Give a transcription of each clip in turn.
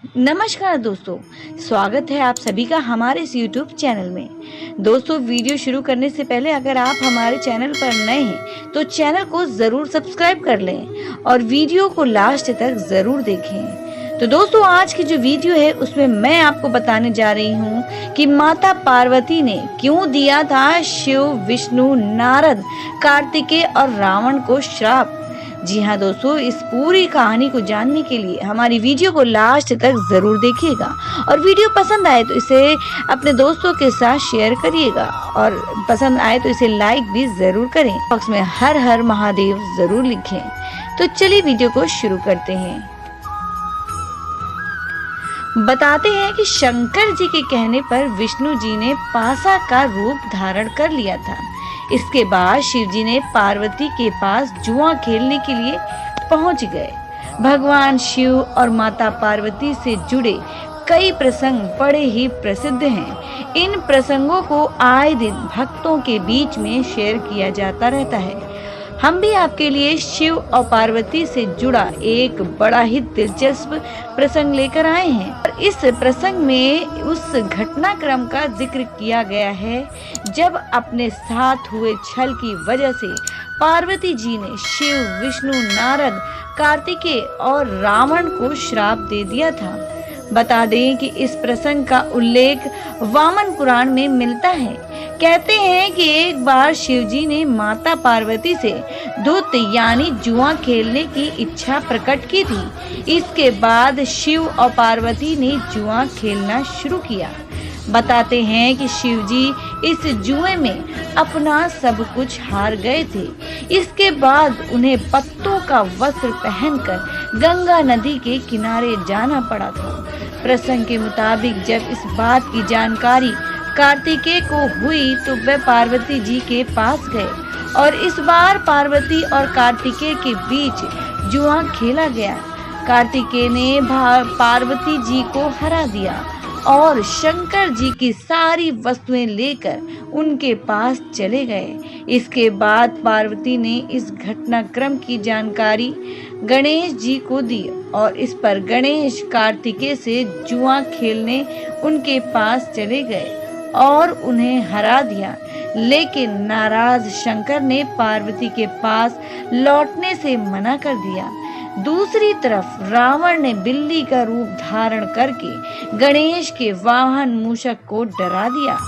नमस्कार दोस्तों, स्वागत है आप सभी का हमारे इस YouTube चैनल में। दोस्तों, वीडियो शुरू करने से पहले अगर आप हमारे चैनल पर नए हैं तो चैनल को ज़रूर सब्सक्राइब कर लें और वीडियो को लास्ट तक ज़रूर देखें। तो दोस्तों, आज की जो वीडियो है उसमें मैं आपको बताने जा रही हूँ कि माता पार्वती ने क्यों दिया था शिव, विष्णु, नारद, कार्तिकेय और रावण को श्राप। जी हाँ दोस्तों, इस पूरी कहानी को जानने के लिए हमारी वीडियो को लास्ट तक ज़रूर देखिएगा और वीडियो पसंद आए तो इसे अपने दोस्तों के साथ शेयर करिएगा और पसंद आए तो इसे लाइक भी ज़रूर करें। बॉक्स में हर हर महादेव ज़रूर लिखें। तो चलिए वीडियो को शुरू करते हैं। बताते हैं कि शंकर जी के कहने पर विष्णु जी ने पासा का रूप धारण कर लिया था। इसके बाद शिव जी ने पार्वती के पास जुआ खेलने के लिए पहुंच गए। भगवान शिव और माता पार्वती से जुड़े कई प्रसंग बड़े ही प्रसिद्ध हैं। इन प्रसंगों को आए दिन भक्तों के बीच में शेयर किया जाता रहता है। हम भी आपके लिए शिव और पार्वती से जुड़ा एक बड़ा ही दिलचस्प प्रसंग लेकर आए हैं। और इस प्रसंग में उस घटनाक्रम का जिक्र किया गया है जब अपने साथ हुए छल की वजह से पार्वती जी ने शिव, विष्णु, नारद, कार्तिकेय और रावण को श्राप दे दिया था। बता दें कि इस प्रसंग का उल्लेख वामन पुराण में मिलता है। कहते हैं कि एक बार शिवजी ने माता पार्वती से धूत यानी जुआ खेलने की इच्छा प्रकट की थी। इसके बाद शिव और पार्वती ने जुआ खेलना शुरू किया। बताते हैं कि शिवजी इस जुए में अपना सब कुछ हार गए थे। इसके बाद उन्हें पत्तों का वस्त्र पहनकर गंगा नदी के किनारे जाना पड़ा था। प्रसंग के मुताबिक जब इस बात की जानकारी कार्तिकेय को हुई तो वे पार्वती जी के पास गए और इस बार पार्वती और कार्तिकेय के बीच जुआ खेला गया। कार्तिकेय ने पार्वती जी को हरा दिया और शंकर जी की सारी वस्तुएं लेकर उनके पास चले गए। इसके बाद पार्वती ने इस घटनाक्रम की जानकारी गणेश जी को दी और इस पर गणेश कार्तिकेय से जुआ खेलने उनके पास चले गए और उन्हें हरा दिया। लेकिन नाराज शंकर ने पार्वती के पास लौटने से मना कर दिया। दूसरी तरफ रावण ने बिल्ली का रूप धारण करके गणेश के वाहन मूषक को डरा दिया।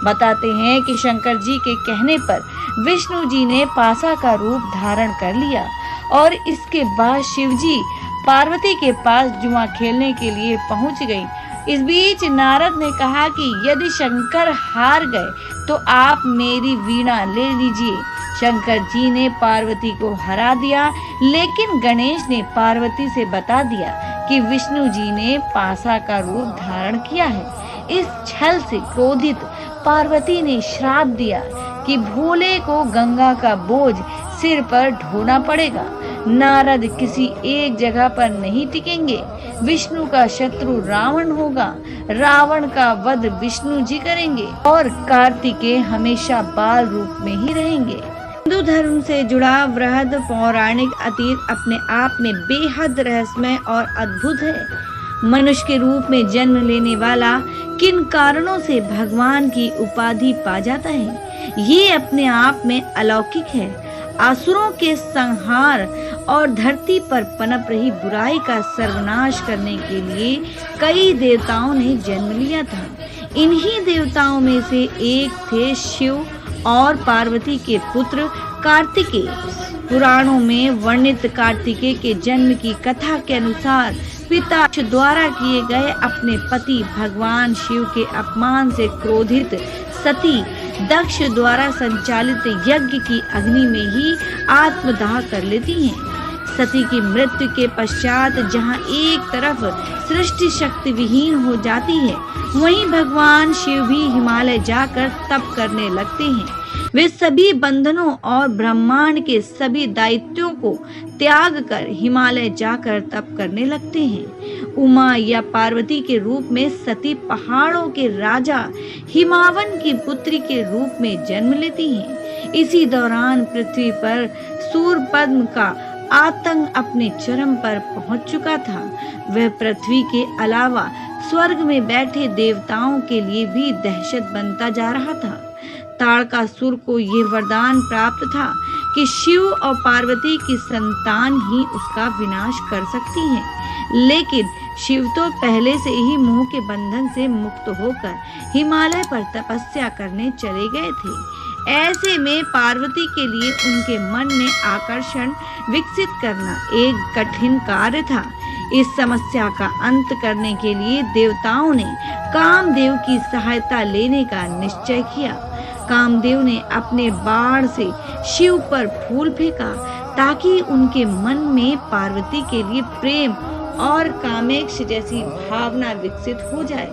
बताते हैं कि शंकर जी के कहने पर विष्णु जी ने पासा का रूप धारण कर लिया और इसके बाद शिव जी पार्वती के पास जुआ खेलने के लिए पहुंच गई। इस बीच नारद ने कहा कि यदि शंकर हार गए तो आप मेरी वीणा ले लीजिए। शंकर जी ने पार्वती को हरा दिया, लेकिन गणेश ने पार्वती से बता दिया कि विष्णु जी ने पासा का रूप धारण किया है। इस छल से क्रोधित पार्वती ने श्राप दिया कि भोले को गंगा का बोझ सिर पर ढोना पड़ेगा। नारद किसी एक जगह पर नहीं टिकेंगे। विष्णु का शत्रु रावण होगा, रावण का वध विष्णु जी करेंगे और कार्तिकेय हमेशा बाल रूप में ही रहेंगे। हिंदू धर्म से जुड़ा वृहद पौराणिक अतीत अपने आप में बेहद रहस्यमय और अद्भुत है। मनुष्य के रूप में जन्म लेने वाला किन कारणों से भगवान की उपाधि पा जाता है, ये अपने आप में अलौकिक है। असुरों के संहार और धरती पर पनप रही बुराई का सर्वनाश करने के लिए कई देवताओं ने जन्म लिया था। इन्हीं देवताओं में से एक थे शिव और पार्वती के पुत्र कार्तिकेय। पुराणों में वर्णित कार्तिकेय के जन्म की कथा के अनुसार पिता द्वारा किए गए अपने पति भगवान शिव के अपमान से क्रोधित सती दक्ष द्वारा संचालित यज्ञ की अग्नि में ही आत्मदाह कर लेती हैं। सती की मृत्यु के पश्चात जहां एक तरफ सृष्टि शक्ति विहीन हो जाती है, वहीं भगवान शिव भी हिमालय जाकर तप करने लगते हैं। वे सभी बंधनों और ब्रह्मांड के सभी दायित्वों को त्याग कर हिमालय जाकर तप करने लगते हैं। उमा या पार्वती के रूप में सती पहाड़ों के राजा हिमावन की पुत्री के रूप में जन्म लेती हैं। इसी दौरान पृथ्वी पर सूर्यपद्म का आतंक अपने चरम पर पहुंच चुका था। वह पृथ्वी के अलावा स्वर्ग में बैठे देवताओं के लिए भी दहशत बनता जा रहा था। ताड़कासुर को ये वरदान प्राप्त था कि शिव और पार्वती की संतान ही उसका विनाश कर सकती है, लेकिन शिव तो पहले से ही मोह के बंधन से मुक्त होकर हिमालय पर तपस्या करने चले गए थे। ऐसे में पार्वती के लिए उनके मन में आकर्षण विकसित करना एक कठिन कार्य था। इस समस्या का अंत करने के लिए देवताओं ने कामदेव की सहायता लेने का निश्चय किया। कामदेव ने अपने बाण से शिव पर फूल फेंका ताकि उनके मन में पार्वती के लिए प्रेम और कामेक्ष जैसी भावना विकसित हो जाए।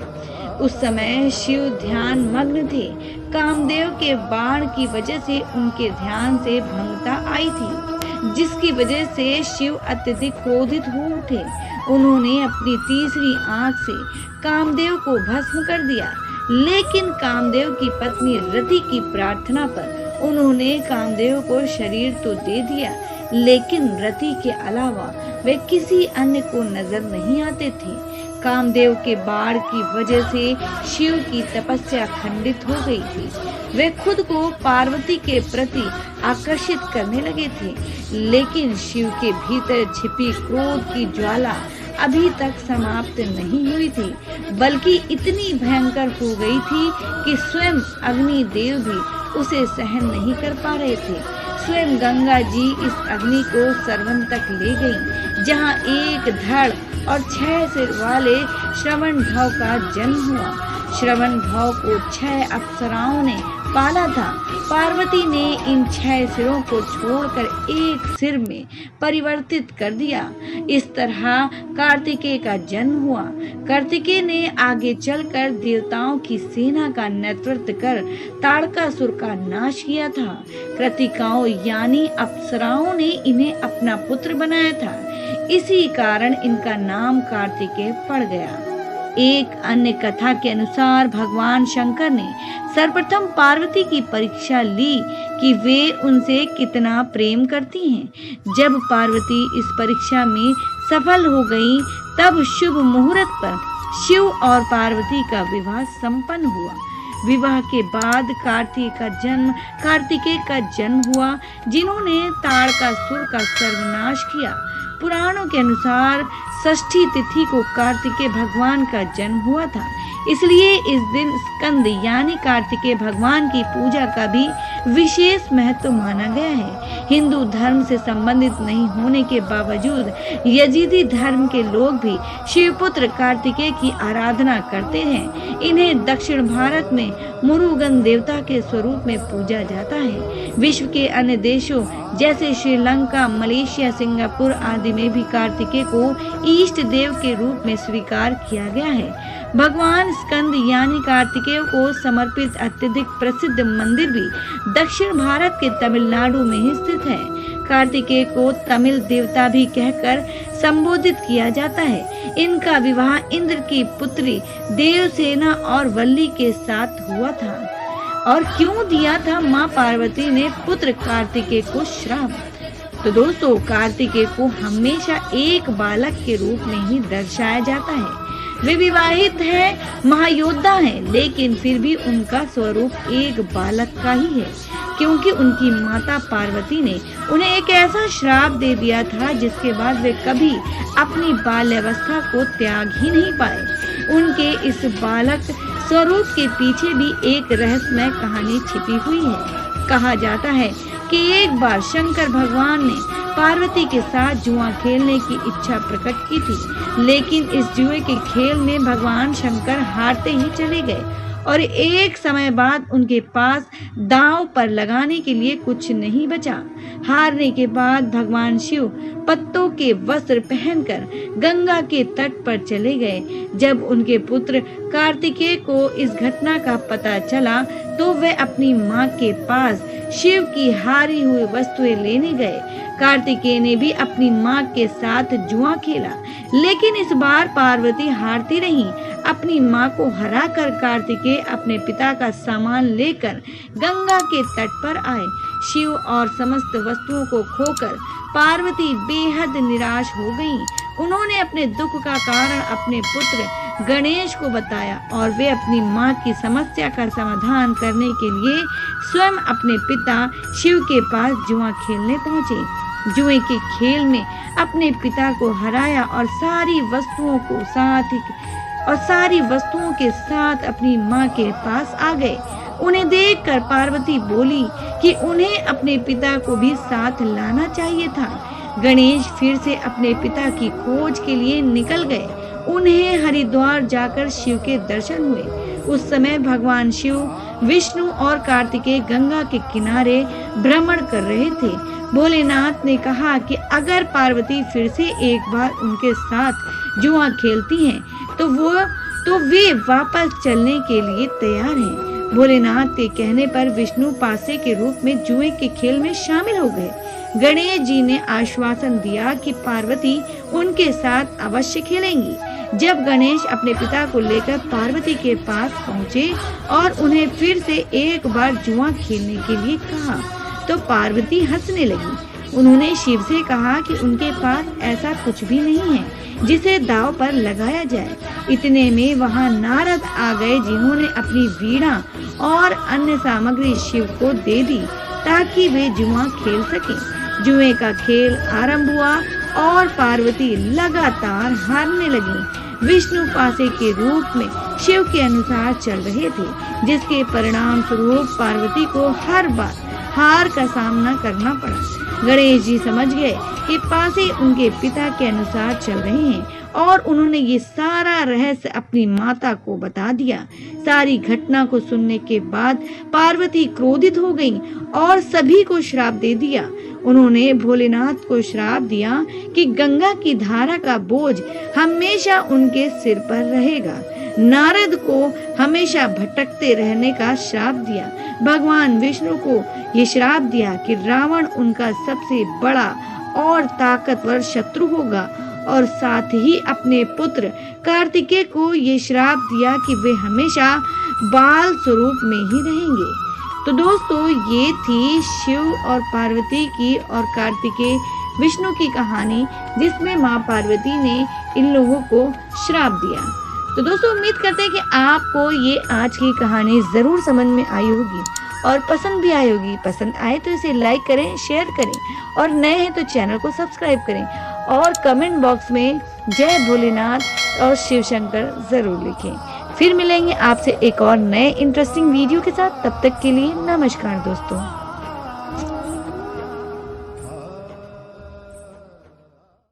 उस समय शिव ध्यान मग्न थे। कामदेव के बाण की वजह से उनके ध्यान से भंगता आई थी, जिसकी वजह से शिव अत्यधिक क्रोधित हो उठे। उन्होंने अपनी तीसरी आंख से कामदेव को भस्म कर दिया, लेकिन कामदेव की पत्नी रति की प्रार्थना पर उन्होंने कामदेव को शरीर तो दे दिया, लेकिन रति के अलावा वे किसी अन्य को नजर नहीं आते थे। कामदेव के बाण की वजह से शिव की तपस्या खंडित हो गई थी। वे खुद को पार्वती के प्रति आकर्षित करने लगे थे, लेकिन शिव के भीतर छिपी क्रोध की ज्वाला अभी तक समाप्त नहीं हुई थी, बल्कि इतनी भयंकर हो गई थी कि स्वयं अग्निदेव भी उसे सहन नहीं कर पा रहे थे। स्वयं गंगा जी इस अग्नि को सरवन तक ले गई, जहाँ एक धड़ और 6 सिर वाले श्रवण भव का जन्म हुआ। श्रवण भव को 6 अप्सराओं ने पाला था। पार्वती ने इन 6 सिरों को छोड़कर एक सिर में परिवर्तित कर दिया। इस तरह कार्तिकेय का जन्म हुआ। कार्तिकेय ने आगे चलकर देवताओं की सेना का नेतृत्व कर ताड़कासुर का नाश किया था। कृतिकाओं यानी अप्सराओं ने इन्हें अपना पुत्र बनाया था। इसी कारण इनका नाम कार्तिकेय पड़ गया। एक अन्य कथा के अनुसार भगवान शंकर ने सर्वप्रथम पार्वती की परीक्षा ली कि वे उनसे कितना प्रेम करती हैं। जब पार्वती इस परीक्षा में सफल हो गई, तब शुभ मुहूर्त पर शिव और पार्वती का विवाह संपन्न हुआ। विवाह के बाद कार्तिकेय का जन्म हुआ, जिन्होंने ताड़कासुर का सर्वनाश किया। पुराणों के अनुसार षष्ठी तिथि को कार्तिकेय भगवान का जन्म हुआ था, इसलिए इस दिन स्कंद यानी कार्तिकेय भगवान की पूजा का भी विशेष महत्व माना गया है। हिंदू धर्म से संबंधित नहीं होने के बावजूद यजीदी धर्म के लोग भी शिवपुत्र कार्तिकेय की आराधना करते हैं। इन्हें दक्षिण भारत में मुरुगन देवता के स्वरूप में पूजा जाता है। विश्व के अन्य देशों जैसे श्रीलंका, मलेशिया, सिंगापुर आदि में भी कार्तिकेय को इष्ट देव के रूप में स्वीकार किया गया है। भगवान स्कंद यानी कार्तिकेय को समर्पित अत्यधिक प्रसिद्ध मंदिर भी दक्षिण भारत के तमिलनाडु में ही स्थित है। कार्तिकेय को तमिल देवता भी कहकर संबोधित किया जाता है। इनका विवाह इंद्र की पुत्री देवसेना और वल्ली के साथ हुआ था। और क्यों दिया था माँ पार्वती ने पुत्र कार्तिकेय को श्राप? तो दोस्तों, कार्तिकेय को हमेशा एक बालक के रूप में ही दर्शाया जाता है। वे विवाहित हैं, महायोद्धा हैं, लेकिन फिर भी उनका स्वरूप एक बालक का ही है, क्योंकि उनकी माता पार्वती ने उन्हें एक ऐसा श्राप दे दिया था जिसके बाद वे कभी अपनी बाल्यावस्था को त्याग ही नहीं पाए। उनके इस बालक स्वरूप के पीछे भी एक रहस्यमय कहानी छिपी हुई है। कहा जाता है कि एक बार शंकर भगवान ने पार्वती के साथ जुआ खेलने की इच्छा प्रकट की थी, लेकिन इस जुए के खेल में भगवान शंकर हारते ही चले गए और एक समय बाद उनके पास दांव पर लगाने के लिए कुछ नहीं बचा। हारने के बाद भगवान शिव पत्तों के वस्त्र पहनकर गंगा के तट पर चले गए। जब उनके पुत्र कार्तिकेय को इस घटना का पता चला तो वे अपनी मां के पास शिव की हारी हुई वस्तुएं लेने गए। कार्तिकेय ने भी अपनी मां के साथ जुआ खेला, लेकिन इस बार पार्वती हारती रही। अपनी मां को हराकर कार्तिकेय अपने पिता का सामान लेकर गंगा के तट पर आए। शिव और समस्त वस्तुओं को खोकर पार्वती बेहद निराश हो गईं। उन्होंने अपने दुख का कारण अपने पुत्र गणेश को बताया और वे अपनी मां की समस्या का समाधान करने के लिए स्वयं अपने पिता शिव के पास जुआ खेलने पहुंचे। जुए के खेल में अपने पिता को हराया और सारी वस्तुओं के साथ अपनी मां के पास आ गए। उन्हें देखकर पार्वती बोली कि उन्हें अपने पिता को भी साथ लाना चाहिए था। गणेश फिर से अपने पिता की खोज के लिए निकल गए। उन्हें हरिद्वार जाकर शिव के दर्शन हुए। उस समय भगवान शिव, विष्णु और कार्तिकेय गंगा के किनारे भ्रमण कर रहे थे। भोलेनाथ ने कहा कि अगर पार्वती फिर से एक बार उनके साथ जुआ खेलती हैं तो वे वापस चलने के लिए तैयार हैं। भोलेनाथ के कहने पर विष्णु पासे के रूप में जुए के खेल में शामिल हो गए। गणेश जी ने आश्वासन दिया कि पार्वती उनके साथ अवश्य खेलेंगी। जब गणेश अपने पिता को लेकर पार्वती के पास पहुँचे और उन्हें फिर से एक बार जुआ खेलने के लिए कहा तो पार्वती हंसने लगी। उन्होंने शिव से कहा कि उनके पास ऐसा कुछ भी नहीं है जिसे दांव पर लगाया जाए। इतने में वहां नारद आ गए, जिन्होंने अपनी वीणा और अन्य सामग्री शिव को दे दी ताकि वे जुआ खेल सकें। जुए का खेल आरंभ हुआ और पार्वती लगातार हारने लगी। विष्णु पासे के रूप में शिव के अनुसार चल रहे थे, जिसके परिणाम स्वरूप पार्वती को हर बार हार का सामना करना पड़ा। गणेश जी समझ गए कि पासे उनके पिता के अनुसार चल रहे हैं और उन्होंने ये सारा रहस्य अपनी माता को बता दिया। सारी घटना को सुनने के बाद पार्वती क्रोधित हो गईं और सभी को श्राप दे दिया। उन्होंने भोलेनाथ को श्राप दिया कि गंगा की धारा का बोझ हमेशा उनके सिर पर रहेगा। नारद को हमेशा भटकते रहने का श्राप दिया। भगवान विष्णु को ये श्राप दिया कि रावण उनका सबसे बड़ा और ताकतवर शत्रु होगा और साथ ही अपने पुत्र कार्तिकेय को ये श्राप दिया कि वे हमेशा बाल स्वरूप में ही रहेंगे। तो दोस्तों, ये थी शिव और पार्वती की और कार्तिकेय विष्णु की कहानी, जिसमें माँ पार्वती ने इन लोगों को श्राप दिया। तो दोस्तों, उम्मीद करते हैं कि आपको ये आज की कहानी जरूर समझ में आई होगी और पसंद भी आई होगी। पसंद आए तो इसे लाइक करें, शेयर करें और नए हैं तो चैनल को सब्सक्राइब करें और कमेंट बॉक्स में जय भोलेनाथ और शिव शंकर जरूर लिखें। फिर मिलेंगे आपसे एक और नए इंटरेस्टिंग वीडियो के साथ। तब तक के लिए नमस्कार दोस्तों।